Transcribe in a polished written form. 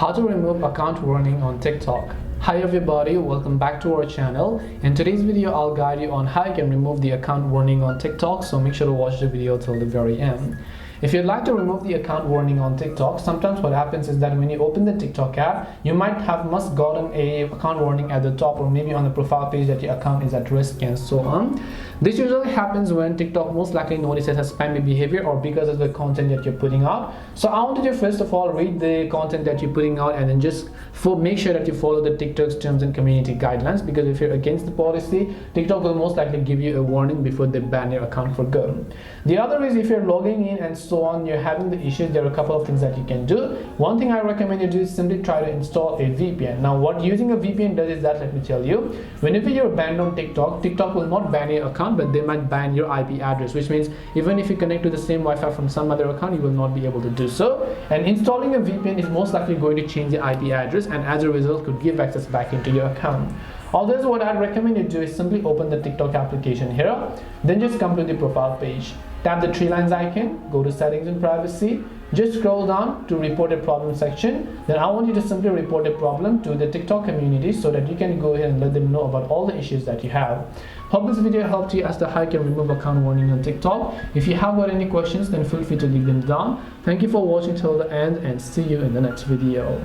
How to remove account warning on TikTok. Hi everybody, welcome back to our channel. In today's video I'll guide you on how you can remove the account warning on TikTok, so make sure to watch the video till the very end. If you'd like to remove the account warning on TikTok, sometimes what happens is that when you open the TikTok app, you might have gotten a account warning at the top or maybe on the profile page that your account is at risk and so on. This usually happens when TikTok most likely notices a spammy behavior or because of the content that you're putting out. So I want you to first of all read the content that you're putting out and then just make sure that you follow the TikTok's terms and community guidelines, because if you're against the policy, TikTok will most likely give you a warning before they ban your account for good. The other is if you're logging in and so on, you're having the issues, there are a couple of things that you can do. One thing I recommend you do is simply try to install a VPN. Now what using a VPN does is that, let me tell you, whenever you're banned on TikTok, TikTok will not ban your account, but they might ban your IP address, which means even if you connect to the same Wi-Fi from some other account, you will not be able to do so. And installing a VPN is most likely going to change the IP address and as a result could give access back into your account. Although what I'd recommend you do is simply open the TikTok application here, then just come to the profile page, tap the three lines icon, go to settings and privacy, just scroll down to report a problem section. Then I want you to simply report a problem to the TikTok community so that you can go ahead and let them know about all the issues that you have. Hope this video helped you as to how you can remove account warning on TikTok. If you have got any questions, then feel free to leave them down. Thank you for watching till the end and see you in the next video.